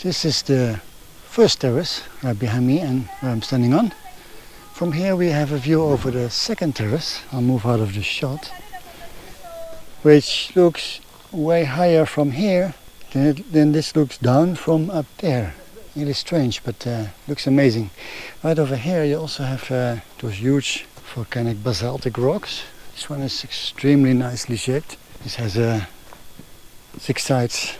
This is the first terrace right behind me and where I'm standing on. From here we have a view over the second terrace. I'll move out of the shot, which looks way higher from here than this looks down from up there. It is strange, but looks amazing. Right over here you also have those huge volcanic basaltic rocks. This one is extremely nicely shaped. This has 6 sides.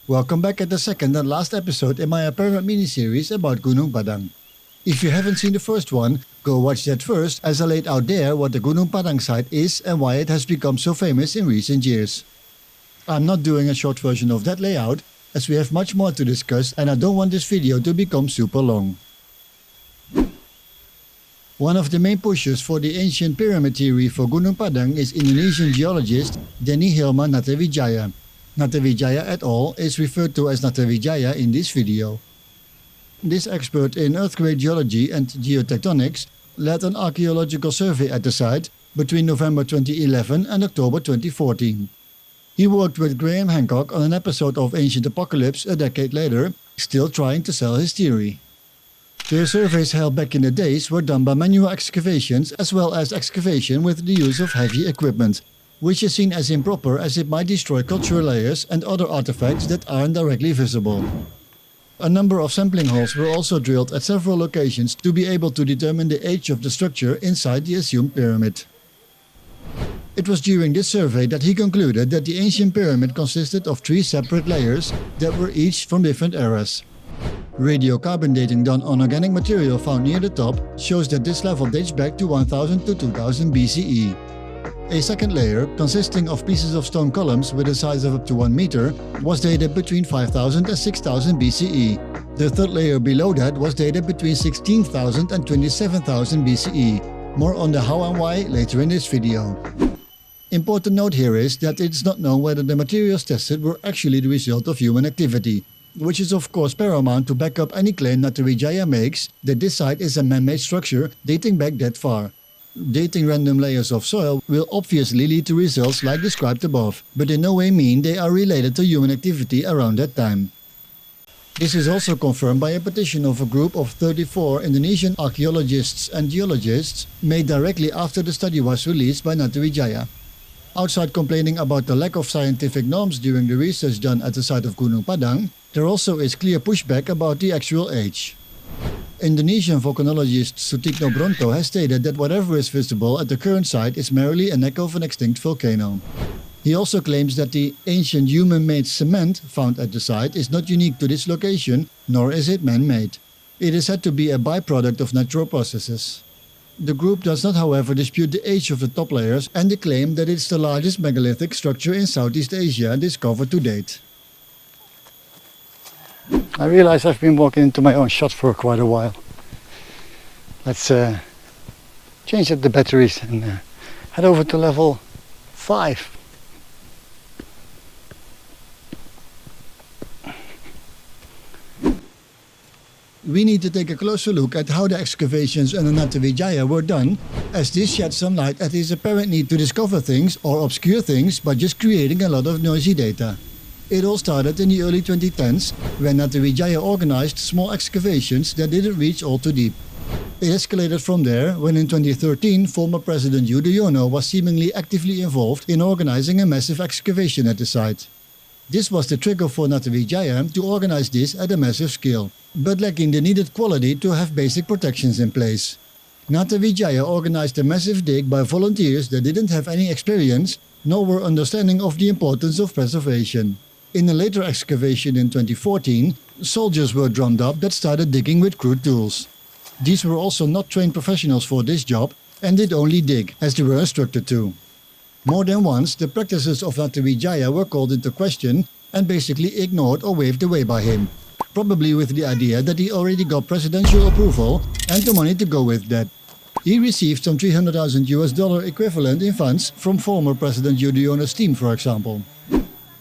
Welcome back at the second and last episode in my apparent mini-series about Gunung Padang. If you haven't seen the first one, go watch that first, as I laid out there what the Gunung Padang site is and why it has become so famous in recent years. I'm not doing a short version of that layout, as we have much more to discuss and I don't want this video to become super long. One of the main pushers for the ancient pyramid theory for Gunung Padang is Indonesian geologist Denny Hilman Natawidjaja. Natawidjaja et al. Is referred to as Natawidjaja in this video. This expert in earthquake geology and geotectonics led an archaeological survey at the site between November 2011 and October 2014. He worked with Graham Hancock on an episode of Ancient Apocalypse a decade later, still trying to sell his theory. The surveys held back in the days were done by manual excavations as well as excavation with the use of heavy equipment, which is seen as improper as it might destroy cultural layers and other artifacts that aren't directly visible. A number of sampling holes were also drilled at several locations to be able to determine the age of the structure inside the assumed pyramid. It was during this survey that he concluded that the ancient pyramid consisted of 3 separate layers that were each from different eras. Radiocarbon dating done on organic material found near the top shows that this level dates back to 1000 to 2000 BCE. A second layer, consisting of pieces of stone columns with a size of up to 1 meter, was dated between 5000 and 6000 BCE. The third layer below that was dated between 16,000 and 27,000 BCE. More on the how and why later in this video. Important note here is that it's not known whether the materials tested were actually the result of human activity, which is of course paramount to back up any claim Natawidjaja makes that this site is a man-made structure dating back that far. Dating random layers of soil will obviously lead to results like described above, but in no way mean they are related to human activity around that time. This is also confirmed by a petition of a group of 34 Indonesian archaeologists and geologists made directly after the study was released by Natawidjaja. Outside complaining about the lack of scientific norms during the research done at the site of Gunung Padang, there also is clear pushback about the actual age. Indonesian volcanologist Sutikno Bronto has stated that whatever is visible at the current site is merely an echo of an extinct volcano. He also claims that the ancient human-made cement found at the site is not unique to this location, nor is it man-made. It is said to be a byproduct of natural processes. The group does not, however, dispute the age of the top layers and they claim that it's the largest megalithic structure in Southeast Asia discovered to date. I realize I've been walking into my own shot for quite a while. Let's change up the batteries and head over to level 5. We need to take a closer look at how the excavations under Natawidjaja were done, as this sheds some light at his apparent need to discover things or obscure things by just creating a lot of noisy data. It all started in the early 2010s, when Natawidjaja organized small excavations that didn't reach all too deep. It escalated from there when in 2013 former President Yudhoyono was seemingly actively involved in organizing a massive excavation at the site. This was the trigger for Natawidjaja to organize this at a massive scale, but lacking the needed quality to have basic protections in place. Natawidjaja organized a massive dig by volunteers that didn't have any experience nor were understanding of the importance of preservation. In a later excavation in 2014, soldiers were drummed up that started digging with crude tools. These were also not trained professionals for this job and did only dig, as they were instructed to. More than once, the practices of Natawidjaja were called into question and basically ignored or waved away by him, probably with the idea that he already got presidential approval and the money to go with that. He received some $300,000 equivalent in funds from former President Yudhoyono's team, for example.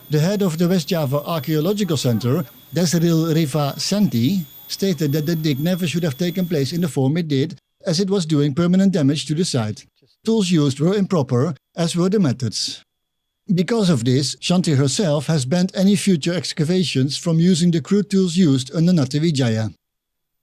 The head of the West Java Archaeological Center, Desril Riva Santi, stated that the dig never should have taken place in the form it did, as it was doing permanent damage to the site. Tools used were improper, as were the methods. Because of this, Shanti herself has banned any future excavations from using the crude tools used under Natawidjaja.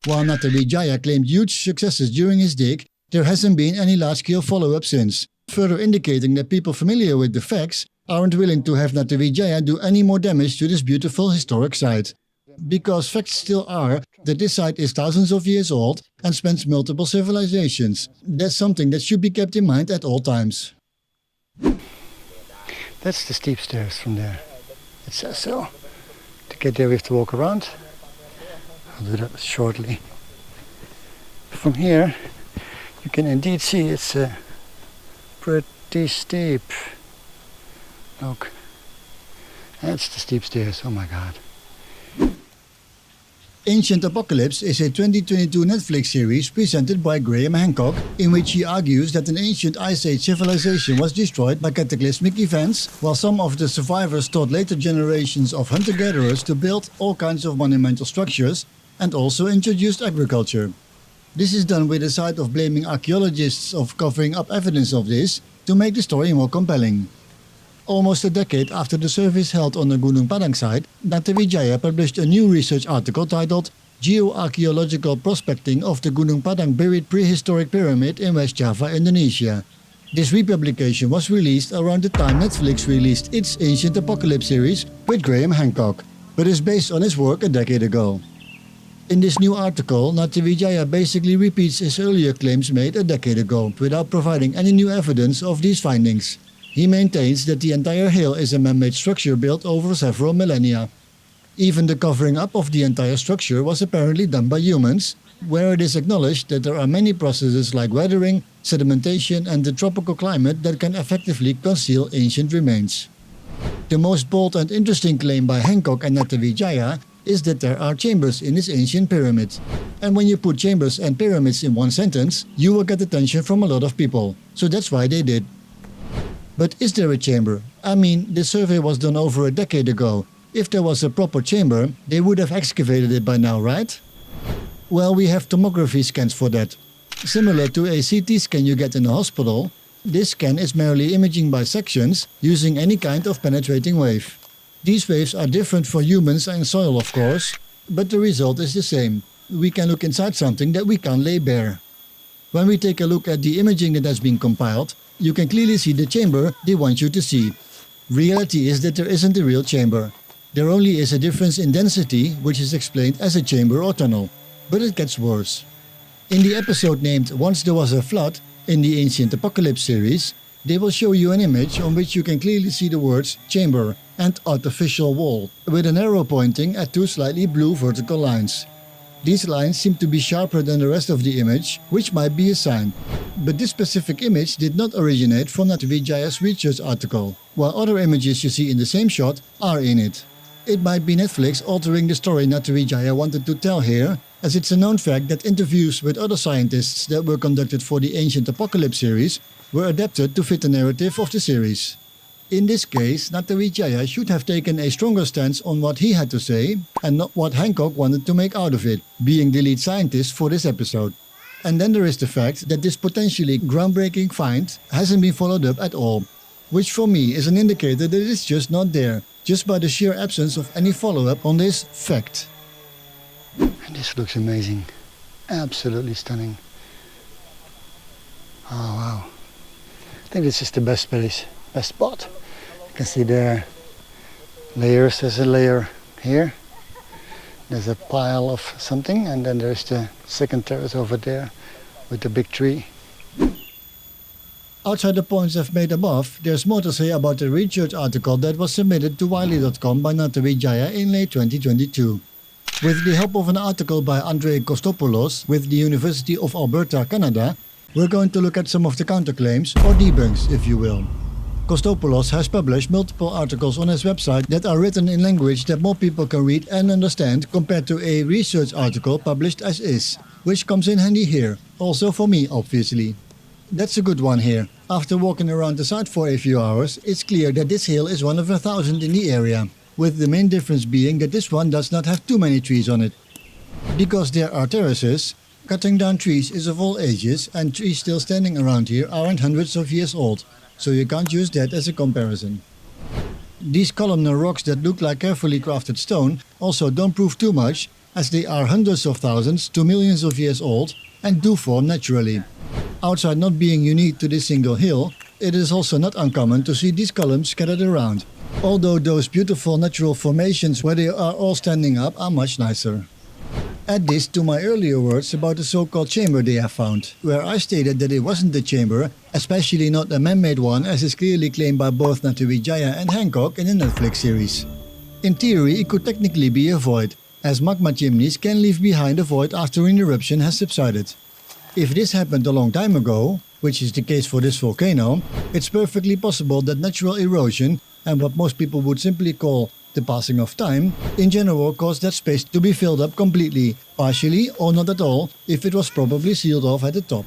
While Natawidjaja claimed huge successes during his dig, there hasn't been any large-scale follow-up since, further indicating that people familiar with the facts aren't willing to have Natawidjaja do any more damage to this beautiful historic site. Because facts still are that this site is thousands of years old and spans multiple civilizations. That's something that should be kept in mind at all times. That's the steep stairs from there. It says so. To get there we have to walk around. I'll do that shortly. From here you can indeed see it's pretty steep. Look. That's the steep stairs, oh my god. Ancient Apocalypse is a 2022 Netflix series presented by Graham Hancock, in which he argues that an ancient Ice Age civilization was destroyed by cataclysmic events, while some of the survivors taught later generations of hunter-gatherers to build all kinds of monumental structures and also introduced agriculture. This is done with the side of blaming archaeologists of covering up evidence of this to make the story more compelling. Almost a decade after the surveys held on the Gunung Padang site, Natawidjaja published a new research article titled Geoarchaeological Prospecting of the Gunung Padang Buried Prehistoric Pyramid in West Java, Indonesia. This republication was released around the time Netflix released its Ancient Apocalypse series with Graham Hancock, but is based on his work a decade ago. In this new article, Natawidjaja basically repeats his earlier claims made a decade ago without providing any new evidence of these findings. He maintains that the entire hill is a man-made structure built over several millennia. Even the covering up of the entire structure was apparently done by humans, where it is acknowledged that there are many processes like weathering, sedimentation and the tropical climate that can effectively conceal ancient remains. The most bold and interesting claim by Hancock and Natawidjaja is that there are chambers in this ancient pyramid. And when you put chambers and pyramids in one sentence, you will get attention from a lot of people, so that's why they did. But is there a chamber? I mean, this survey was done over a decade ago. If there was a proper chamber, they would have excavated it by now, right? Well, we have tomography scans for that. Similar to a CT scan you get in a hospital, this scan is merely imaging by sections using any kind of penetrating wave. These waves are different for humans and soil, of course, but the result is the same. We can look inside something that we can't lay bare. When we take a look at the imaging that has been compiled, you can clearly see the chamber they want you to see. Reality is that there isn't a real chamber. There only is a difference in density, which is explained as a chamber or tunnel. But it gets worse. In the episode named Once There Was a Flood, in the Ancient Apocalypse series, they will show you an image on which you can clearly see the words chamber and artificial wall, with an arrow pointing at two slightly blue vertical lines. These lines seem to be sharper than the rest of the image, which might be a sign. But this specific image did not originate from Natawidjaja's research article, while other images you see in the same shot are in it. It might be Netflix altering the story Natawidjaja wanted to tell here, as it's a known fact that interviews with other scientists that were conducted for the Ancient Apocalypse series were adapted to fit the narrative of the series. In this case, Natawidjaja should have taken a stronger stance on what he had to say and not what Hancock wanted to make out of it, being the lead scientist for this episode. And then there is the fact that this potentially groundbreaking find hasn't been followed up at all, which for me is an indicator that it's just not there, just by the sheer absence of any follow-up on this fact. And this looks amazing. Absolutely stunning. Oh wow. I think this is the best place, best spot. You can see there layers. There's a layer here. There's a pile of something, and then there's the second terrace over there with the big tree. Outside the points I've made above, there's more to say about the research article that was submitted to Wiley.com by Natawidjaja in late 2022. With the help of an article by Costopoulos with the University of Alberta, Canada, we're going to look at some of the counterclaims, or debunks if you will. Costopoulos has published multiple articles on his website that are written in language that more people can read and understand compared to a research article published as is, which comes in handy here, also for me obviously. That's a good one here. After walking around the site for a few hours, it's clear that this hill is one of 1,000 in the area, with the main difference being that this one does not have too many trees on it. Because there are terraces, Cutting down trees is of all ages, and trees still standing around here aren't hundreds of years old, so you can't use that as a comparison. These columnar rocks that look like carefully crafted stone also don't prove too much, as they are hundreds of thousands to millions of years old and do form naturally. Outside not being unique to this single hill, it is also not uncommon to see these columns scattered around, although those beautiful natural formations where they are all standing up are much nicer. Add this to my earlier words about the so-called chamber they have found, where I stated that it wasn't a chamber, especially not a man-made one as is clearly claimed by both Natawidjaja and Hancock in the Netflix series. In theory, it could technically be a void, as magma chimneys can leave behind a void after an eruption has subsided. If this happened a long time ago, which is the case for this volcano, it's perfectly possible that natural erosion, and what most people would simply call the passing of time, in general caused that space to be filled up completely, partially or not at all, if it was probably sealed off at the top.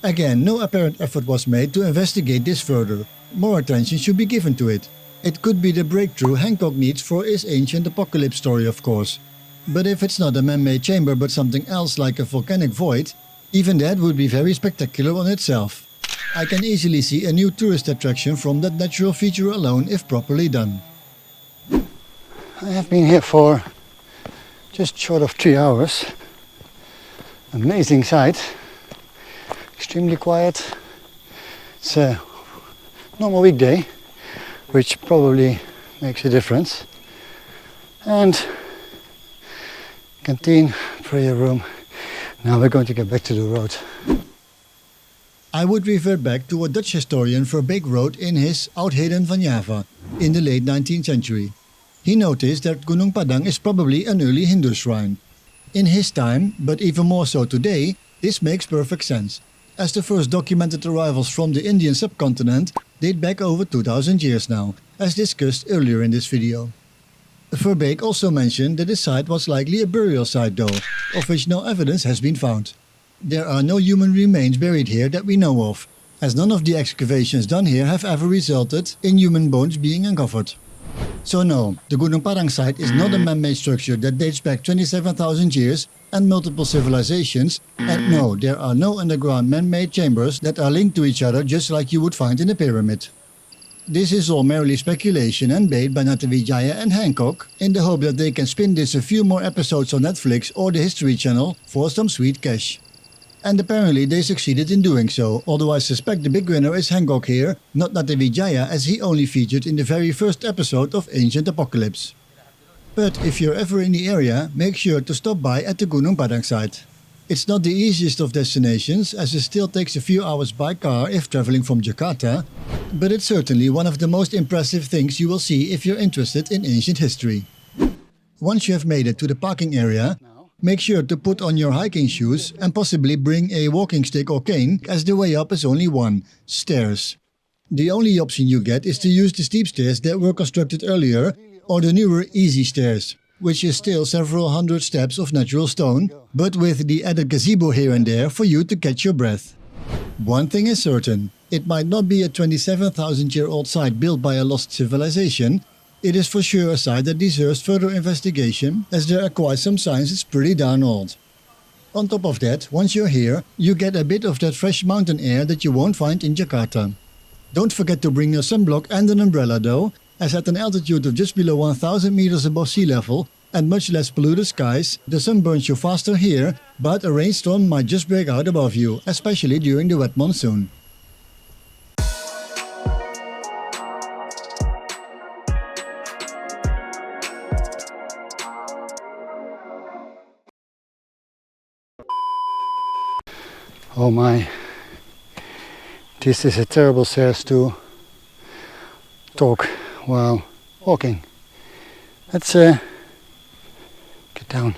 Again, no apparent effort was made to investigate this further. More attention should be given to it. It could be the breakthrough Hancock needs for his ancient apocalypse story, of course. But if it's not a man-made chamber but something else like a volcanic void, even that would be very spectacular on itself. I can easily see a new tourist attraction from that natural feature alone if properly done. I have been here for just short of 3 hours. Amazing sight. Extremely quiet. It's a normal weekday, which probably makes a difference. And canteen, prayer room. Now we're going to get back to the road. I would revert back to what Dutch historian Verbeek wrote in his Oudheden van Java in the late 19th century. He noticed that Gunung Padang is probably an early Hindu shrine. In his time, but even more so today, this makes perfect sense, as the first documented arrivals from the Indian subcontinent date back over 2000 years now, as discussed earlier in this video. Verbeek also mentioned that the site was likely a burial site though, of which no evidence has been found. There are no human remains buried here that we know of, as none of the excavations done here have ever resulted in human bones being uncovered. So no, the Gunung Padang site is not a man-made structure that dates back 27,000 years and multiple civilizations, and no, there are no underground man-made chambers that are linked to each other just like you would find in a pyramid. This is all merely speculation and bait by Natawidjaja and Hancock in the hope that they can spin this a few more episodes on Netflix or the History Channel for some sweet cash. And apparently they succeeded in doing so, although I suspect the big winner is Hancock here, not Natawidjaja, as he only featured in the very first episode of Ancient Apocalypse. But if you're ever in the area, make sure to stop by at the Gunung Padang site. It's not the easiest of destinations, as it still takes a few hours by car if traveling from Jakarta, but it's certainly one of the most impressive things you will see if you're interested in ancient history. Once you have made it to the parking area, make sure to put on your hiking shoes and possibly bring a walking stick or cane, as the way up is only one: stairs. The only option you get is to use the steep stairs that were constructed earlier, or the newer easy stairs, which is still several hundred steps of natural stone, but with the added gazebo here and there for you to catch your breath. One thing is certain, it might not be a 27,000-year-old site built by a lost civilization. It is for sure a site that deserves further investigation, as there are quite some signs it's pretty darn old. On top of that, once you're here, you get a bit of that fresh mountain air that you won't find in Jakarta. Don't forget to bring your sunblock and an umbrella though, as at an altitude of just below 1000 meters above sea level and much less polluted skies, the sun burns you faster here, but a rainstorm might just break out above you, especially during the wet monsoon. Oh my, this is a terrible stairs to talk while walking. Let's get down.